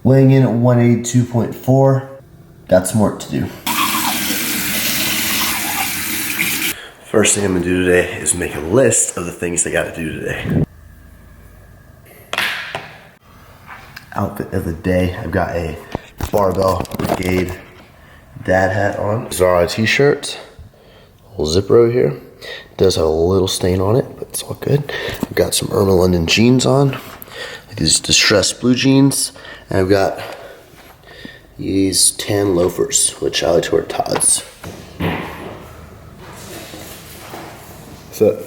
Weighing in at 182.4. Got some work to do. First thing I'm gonna do today is make a list of the things I gotta do today. Outfit of the day, I've got a Barbell Brigade dad hat on. Zara t-shirt, little zipper over here. It does have a little stain on it, but it's all good. I've got some Irma London jeans on, like these distressed blue jeans, and I've got these tan loafers, which I like to wear Todd's. What's up?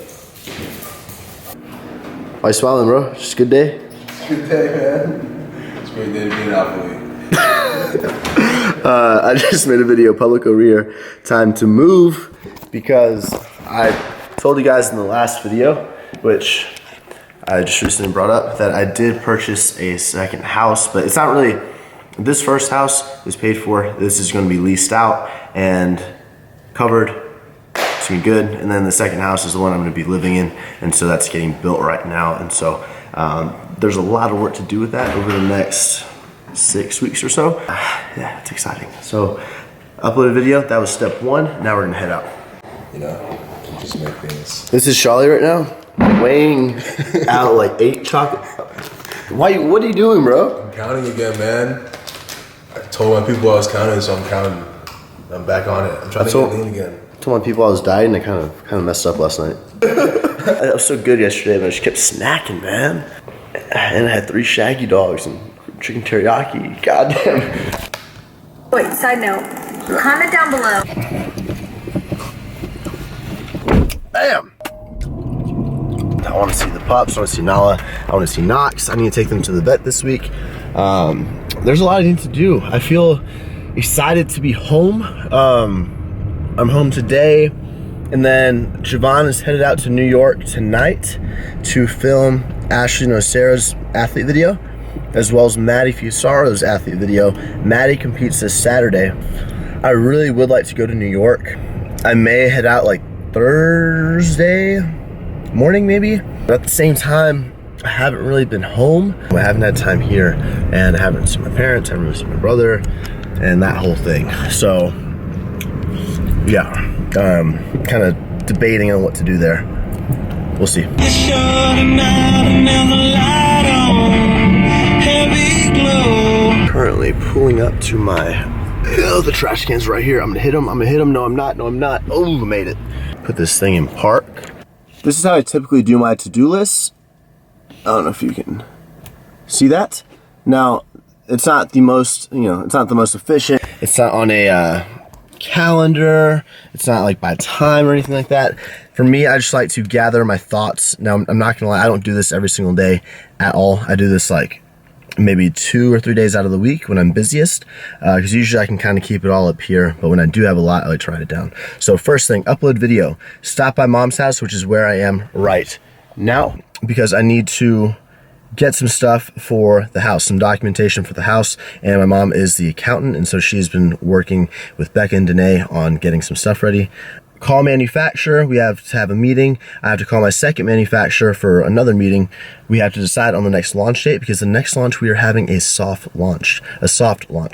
Why you smiling, bro? Just a good day? It's a good day, man. It's a great day to be in Alphalete. I just made a video public over here. Time to move, because I told you guys in the last video, which I just recently brought up, that I did purchase a second house, but it's not really, this first house is paid for. This is going to be leased out and covered. It's gonna be good. And then the second house is the one I'm going to be living in, and so that's getting built right now. And so there's a lot of work to do with that over the next 6 weeks or so. Yeah, it's exciting. So upload a video. That was step one. Now we're gonna head out. You know, just make things. This is Charlie right now, weighing out like 8 chocolate. Why? What are you doing, bro? I'm counting again, man. I told my people I was counting, so I'm counting. I'm back on it. I'm trying to get lean again. I told my people I was dieting. I kind of messed up last night. I was so good yesterday, but I just kept snacking, man. And I had 3 shaggy dogs and chicken teriyaki. Goddamn. Wait, side note. Comment down below. Bam! I want to see the pups. I want to see Nala. I want to see Knox. I need to take them to the vet this week. There's a lot I need to do. I feel excited to be home. I'm home today, and then Javon is headed out to New York tonight to film Ashley Nocera's athlete video, as well as Maddie Fusaro's athlete video. Maddie competes this Saturday. I really would like to go to New York. I may head out like Thursday morning maybe. But at the same time, I haven't really been home. I haven't had time here, and I haven't seen my parents, I haven't really seen my brother, and that whole thing. So yeah, kind of debating on what to do there. We'll see. Currently pulling up to my, the trash can's right here. I'm gonna hit them, no I'm not, Oh, made it. Put this thing in park. This is how I typically do my to-do lists. I don't know if you can see that. Now, it's not the most, it's not the most efficient. It's not on a calendar. It's not like by time or anything like that. For me, I just like to gather my thoughts. Now, I'm not gonna lie, I don't do this every single day at all. I do this like maybe 2 or 3 days out of the week when I'm busiest, because usually I can kind of keep it all up here, but when I do have a lot, I like to write it down. So first thing, upload video. Stop by mom's house, which is where I am right now, because I need to get some stuff for the house, some documentation for the house, and my mom is the accountant, and so she's been working with Becca and Danae on getting some stuff ready. Call manufacturer, we have to have a meeting. I have to call my second manufacturer for another meeting. We have to decide on the next launch date, because the next launch we are having a soft launch,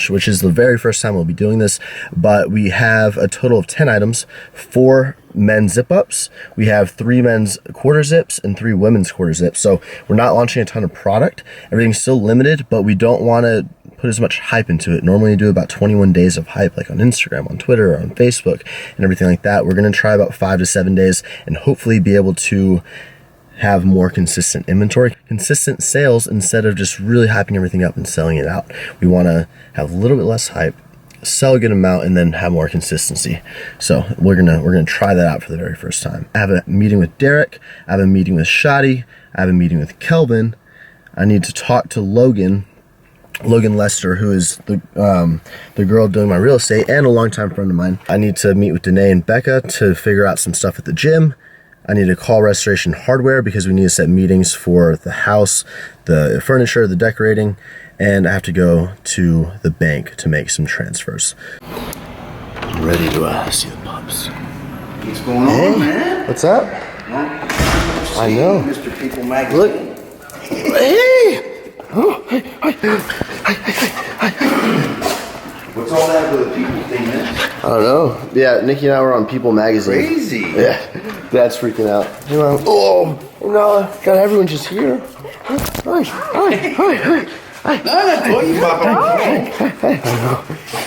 which is the very first time we'll be doing this. But we have a total of 10 items, 4 men's zip ups. We have 3 men's quarter zips and 3 women's quarter zips. So we're not launching a ton of product. Everything's still limited, but we don't want to put as much hype into it. Normally you do about 21 days of hype, like on Instagram, on Twitter, on Facebook, and everything like that. We're going to try about 5 to 7 days and hopefully be able to have more consistent inventory, consistent sales, instead of just really hyping everything up and selling it out. We want to have a little bit less hype, sell a good amount, and then have more consistency. So we're gonna try that out for the very first time. I have a meeting with Derek. I have a meeting with Shadi. I have a meeting with Kelvin. I need to talk to Logan Lester, who is the girl doing my real estate and a longtime friend of mine. I need to meet with Danae and Becca to figure out some stuff at the gym. I need to call Restoration Hardware because we need to set meetings for the house, the furniture, the decorating, and I have to go to the bank to make some transfers. I'm ready to see the pups. What's going on, man? What's up? I know. Mr. People Magazine. Look. Hey! Oh, hey. Yeah, Nikki and I were on People Magazine. Crazy. Yeah, Dad's freaking out. Oh, no, God, everyone's just here.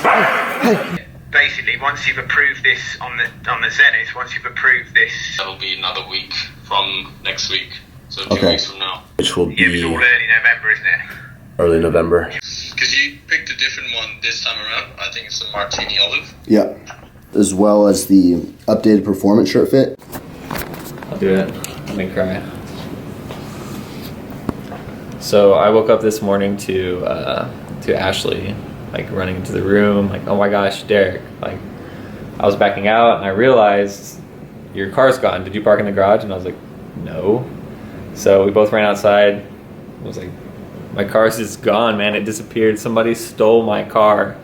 Hi. Basically, once you've approved this on the Zenith, once you've approved this, that'll be another week from next week, so 2 Okay. weeks from now. Which will yeah, it's be all early November, isn't it? early November. Because you picked a different one this time around. I think it's the Martini Olive. Yeah. As well as the updated performance shirt fit. I'll do it. Let me cry. So I woke up this morning to Ashley, like running into the room, like, oh my gosh, Derek, like, I was backing out and I realized your car's gone. Did you park in the garage? And I was like, no. So we both ran outside. I was like, my car's just gone, man. It disappeared. Somebody stole my car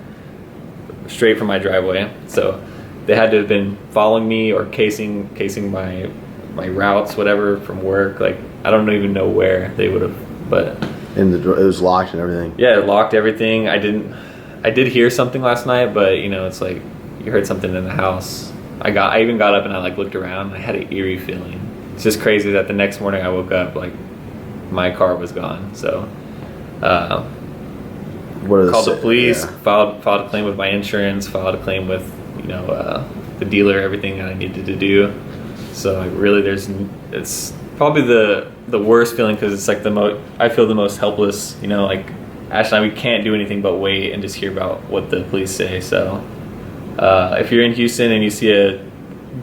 straight from my driveway. So they had to have been following me or casing my routes, whatever, from work. Like, I don't even know where they would have, but And it was locked and everything. yeah, it locked everything. I did hear something last night, but you know, it's like you heard something in the house. I even got up and I like looked around and I had an eerie feeling. It's just crazy that the next morning I woke up like my car was gone. So called the police, Yeah. filed a claim with my insurance, filed a claim with, you know, the dealer, everything that I needed to do. So like really it's probably the worst feeling, because it's like I feel the most helpless, you know, like Ash and I, we can't do anything but wait and just hear about what the police say. So if you're in Houston and you see a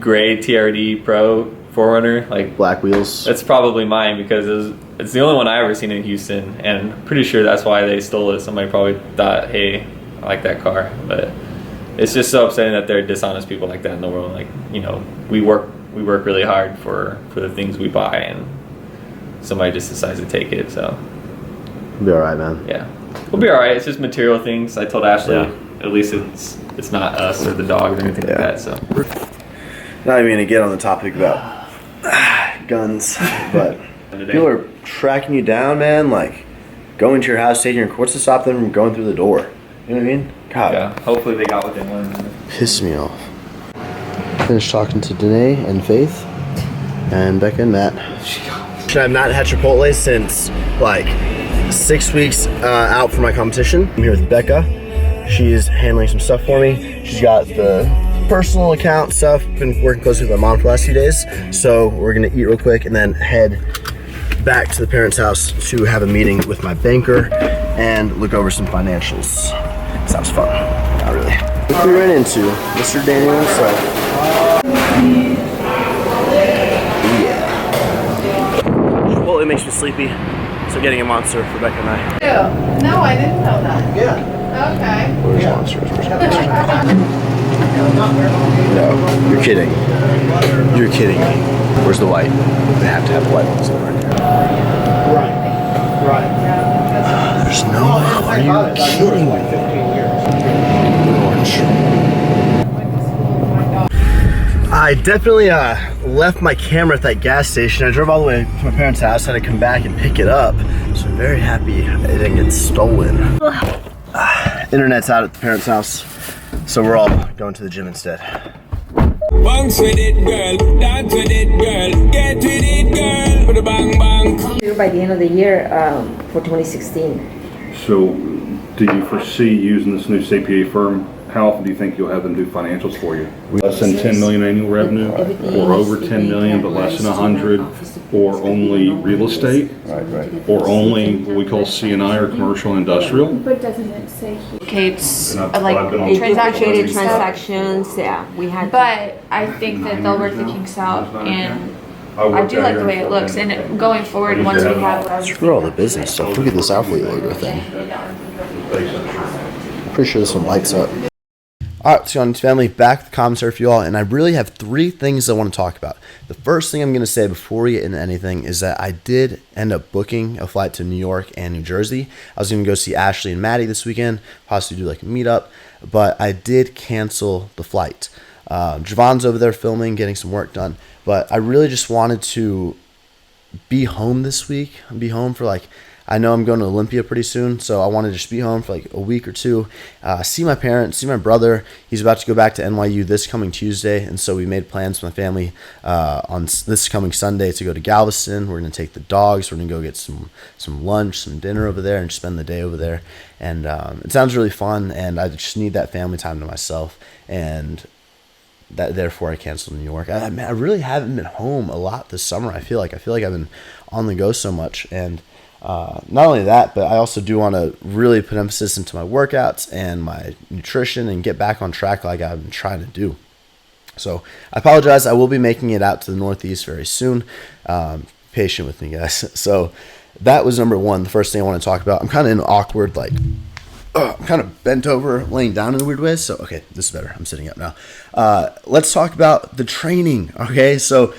gray TRD Pro 4Runner, like Black wheels. that's probably mine, because it's the only one I ever seen in Houston, and I'm pretty sure that's why they stole it. Somebody probably thought, hey, I like that car. But it's just so upsetting that there are dishonest people like that in the world. Like, you know, we work really hard for the things we buy, and somebody just decides to take it. So Be all right, man. yeah, we'll be all right. It's just material things. I told Ashley, Yeah. at least it's not us or the dog or anything like that. So Not even gonna get on the topic about guns, but people are tracking you down, man. Like going to your house, taking your courts to stop them from going through the door. You know what I mean? God, yeah, hopefully they got what they wanted. piss me off. Finished talking to Danae and Faith and Becca and Matt. I've not had Chipotle since like 6 weeks out from my competition. I'm here with Becca. She is handling some stuff for me. She's got the personal account stuff. Been working closely with my mom for the last few days. So we're gonna eat real quick and then head back to the parents' house to have a meeting with my banker and look over some financials. Sounds fun. Not really. Look who we ran into, Mr. Daniel himself. Yeah. Well, it makes me sleepy, so getting a monster for Becca and I. No, I didn't know that. Yeah. Okay. Where's monsters? Where's monsters? No, you're kidding. You're kidding me. Where's the white? They have to have the white ones over here. Right. There's no. Are you kidding me? Orange. I definitely left my camera at that gas station. I drove all the way to my parents' house, had to come back and pick it up. So I'm very happy it didn't get stolen. Internet's out at the parents' house, so we're all going to the gym instead. Bounce with it, girl. Dance with it, girl. Get with it, girl. With a bang bang. By the end of the year for 2016. So, do you foresee using this new CPA firm? How often do you think you'll have them do financials for you? Less than 10 million annual revenue, or over 10 million but less than 100, or only real estate, or only what we call CNI or commercial industrial? But doesn't it say here? I've been on- Duplicated transactions, yeah, we had. But I think that they'll work the kinks out, and I worked do out like here the way it for looks. 10 And going forward, once we have Screw all the business stuff. Look at this Alphalete logo thing. Pretty sure this one lights up. Alright, so on family, back to the commentary for you all, and I really have 3 things I want to talk about. The first thing I'm going to say before we get into anything is that I did end up booking a flight to New York and New Jersey. I was going to go see Ashley and Maddie this weekend, possibly do like a meetup, but I did cancel the flight. Javon's over there filming, getting some work done, but I really just wanted to be home this week. Be home for like, I know I'm going to Olympia pretty soon, so I want to just be home for like a week or two, see my parents, see my brother. He's about to go back to NYU this coming Tuesday, and so we made plans with my family on this coming Sunday to go to Galveston. We're going to take the dogs. We're going to go get some lunch, some dinner over there, and spend the day over there. And it sounds really fun, and I just need that family time to myself, and therefore I canceled New York. I really haven't been home a lot this summer. I feel like I've been on the go so much, and not only that, but I also do want to really put emphasis into my workouts and my nutrition and get back on track like I've been trying to do. So I apologize. I will be making it out to the Northeast very soon. Patient with me, guys. So that was number one, the first thing I want to talk about. I'm kind of in an awkward, I'm kind of bent over, laying down in a weird way. So, okay, this is better. I'm sitting up now. Let's talk about the training. Okay, so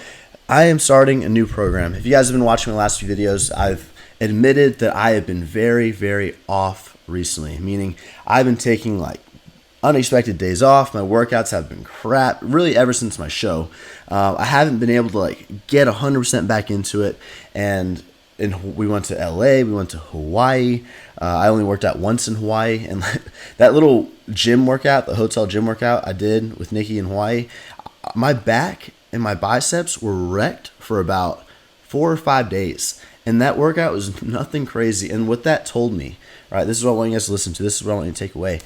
I am starting a new program. If you guys have been watching my last few videos, I've admitted that I have been very, very off recently, meaning I've been taking unexpected days off. My workouts have been crap, really ever since my show. I haven't been able to get 100% back into it, and we went to LA, we went to Hawaii. I only worked out once in Hawaii, and that little gym workout, the hotel gym workout I did with Nikki in Hawaii, my back and my biceps were wrecked for about 4 or 5 days. And that workout was nothing crazy. And what that told me, right, this is what I want you guys to listen to. This is what I want you to take away.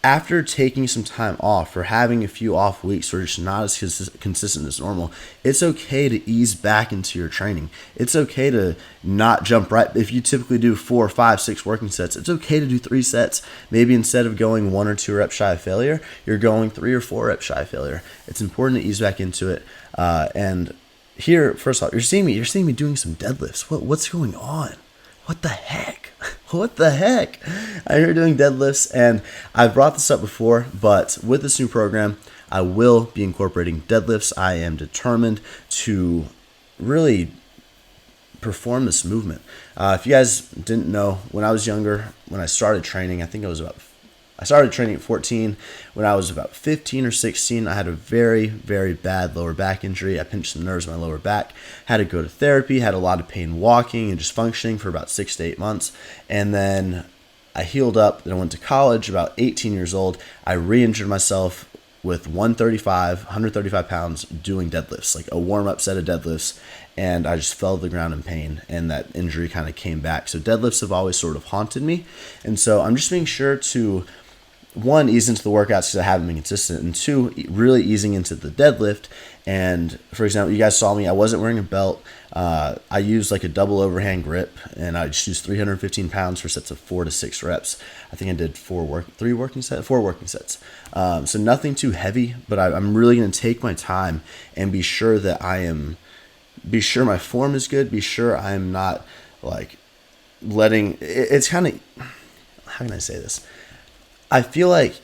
After taking some time off or having a few off weeks or just not as consistent as normal, it's okay to ease back into your training. It's okay to not jump right. If you typically do 4, 5, 6 working sets, it's okay to do 3 sets. Maybe instead of going 1 or 2 reps shy of failure, you're going 3 or 4 reps shy of failure. It's important to ease back into it. And here, first off, you're seeing me doing some deadlifts. What's going on? What the heck? What the heck? I'm here doing deadlifts, and I've brought this up before, but with this new program, I will be incorporating deadlifts. I am determined to really perform this movement. If you guys didn't know, when I was younger, when I started training, I started training at 14. When I was about 15 or 16, I had a very, very bad lower back injury. I pinched some nerves in my lower back, had to go to therapy, had a lot of pain walking and just functioning for about 6 to 8 months. And then I healed up, then I went to college, about 18 years old. I re-injured myself with 135 pounds doing deadlifts, like a warm-up set of deadlifts, and I just fell to the ground in pain, and that injury kind of came back. So deadlifts have always sort of haunted me, and so I'm just making sure to, 1, ease into the workouts because I haven't been consistent, and 2, really easing into the deadlift. And for example, you guys saw me, I wasn't wearing a belt. I used a double overhand grip, and I just used 315 pounds for sets of 4 to 6 reps. I think I did 4 working sets. So nothing too heavy, but I'm really going to take my time and be sure that be sure my form is good, be sure I'm not it's kind of, how can I say this? I feel like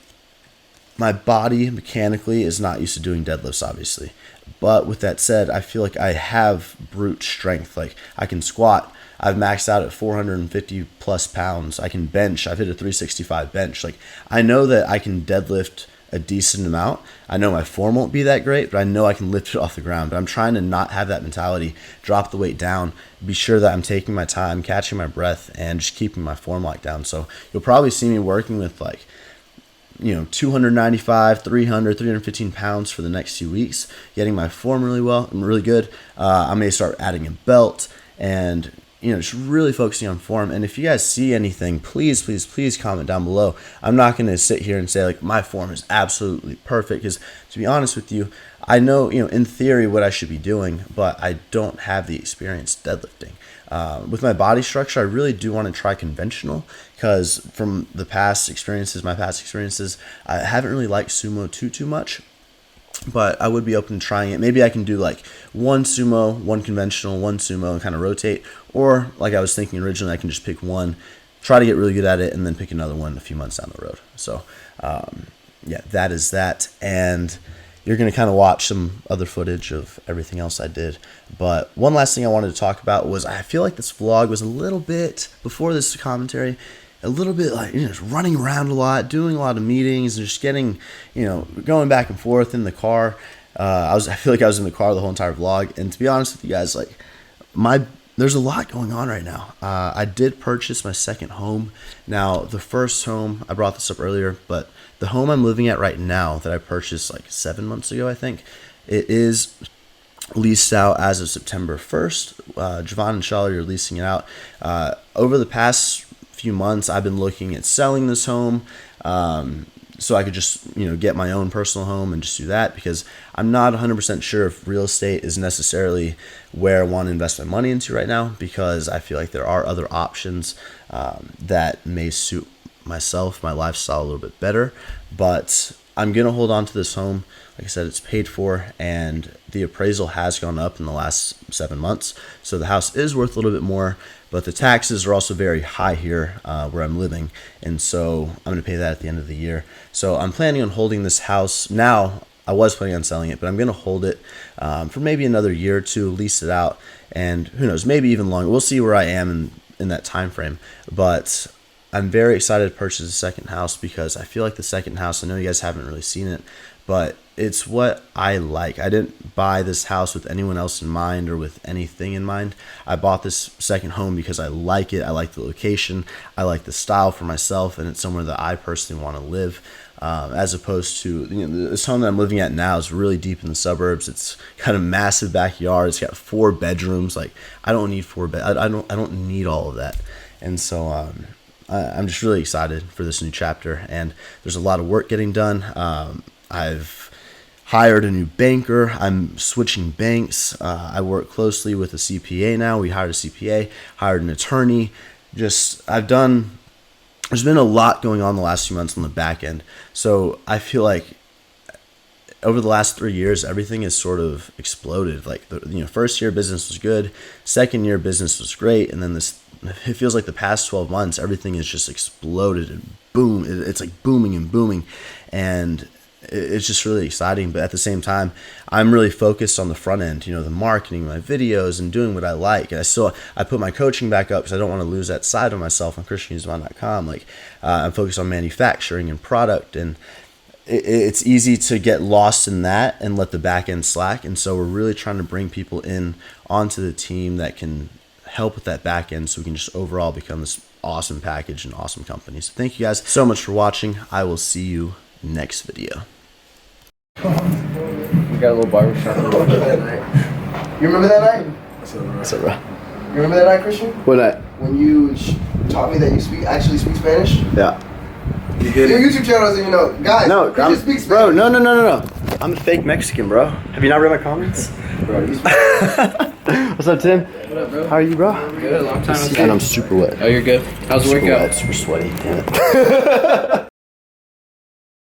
my body mechanically is not used to doing deadlifts, obviously. But with that said, I feel like I have brute strength. I can squat. I've maxed out at 450 plus pounds. I can bench. I've hit a 365 bench. I know that I can deadlift a decent amount. I know my form won't be that great, but I know I can lift it off the ground. But I'm trying to not have that mentality, drop the weight down, be sure that I'm taking my time, catching my breath, and just keeping my form locked down. So you'll probably see me working with 295, 300, 315 pounds for the next few weeks, getting my form really good. I'm going to start adding a belt and, just really focusing on form. And if you guys see anything, please, please, please comment down below. I'm not going to sit here and say my form is absolutely perfect, because to be honest with you, I know, in theory what I should be doing, but I don't have the experience deadlifting. With my body structure, I really do want to try conventional, because from my past experiences, I haven't really liked sumo too much, but I would be open to trying it. Maybe I can do 1 sumo, 1 conventional, 1 sumo, and kind of rotate, or I was thinking originally, I can just pick one, try to get really good at it, and then pick another one a few months down the road. So yeah, that is that. And you're going to kind of watch some other footage of everything else I did. But one last thing I wanted to talk about was, I feel like this vlog was a little bit, before this commentary, a little bit just running around a lot, doing a lot of meetings, and just getting, going back and forth in the car. I feel like I was in the car the whole entire vlog. And to be honest with you guys, my there's a lot going on right now. I did purchase my second home. Now, the first home, I brought this up earlier, but the home I'm living at right now that I purchased like 7 months ago, I think, it is leased out as of September 1st. Javon and Charlie are leasing it out. Over the past few months, I've been looking at selling this home so I could just, get my own personal home and just do that, because I'm not 100% sure if real estate is necessarily where I want to invest my money into right now, because I feel like there are other options that may suit myself, my lifestyle a little bit better. But I'm going to hold on to this home. Like I said, it's paid for, and the appraisal has gone up in the last 7 months. So the house is worth a little bit more, but the taxes are also very high here where I'm living. And so I'm going to pay that at the end of the year. So I'm planning on holding this house. Now, I was planning on selling it, but I'm going to hold it for maybe another year or two, lease it out, and who knows, maybe even longer. We'll see where I am in that time frame. But I'm very excited to purchase the second house, because I feel like the second house, I know you guys haven't really seen it, but it's what I like. I didn't buy this house with anyone else in mind or with anything in mind. I bought this second home because I like it. I like the location. I like the style for myself, and it's somewhere that I personally want to live. As opposed to this home that I'm living at now is really deep in the suburbs. It's got a massive backyard. It's got 4 bedrooms. Like, I don't need 4 bed. I don't need all of that. And so I'm just really excited for this new chapter. And there's a lot of work getting done. I've hired a new banker. I'm switching banks. I work closely with a CPA now. We hired a CPA, hired an attorney. There's been a lot going on the last few months on the back end. So I feel like over the last 3 years, everything has sort of exploded. Like, first year business was good. Second year business was great. And then it feels like the past 12 months, everything has just exploded and boom. It's like booming and booming. And it's just really exciting. But at the same time, I'm really focused on the front end, the marketing, my videos, and doing what I like. And I put my coaching back up because I don't want to lose that side of myself on ChristianGuzman.com. Like, I'm focused on manufacturing and product, and it's easy to get lost in that and let the back end slack. And so we're really trying to bring people in onto the team that can help with that back end, so we can just overall become this awesome package and awesome company. So thank you guys so much for watching. I will see you next video. We got a little barbershop. You remember that night? What's up, bro? You remember that night, Christian? What night? When you taught me that you actually speak Spanish? Yeah. Your YouTube channel doesn't even know. Guys, no, Christian speaks Spanish. Bro, no. I'm a fake Mexican, bro. Have you not read my comments? Bro, what's up, Tim? What up, bro? How are you, bro? Good, long time. And I'm super wet. Oh, you're good? How's the workout? Super sweaty. Damn it.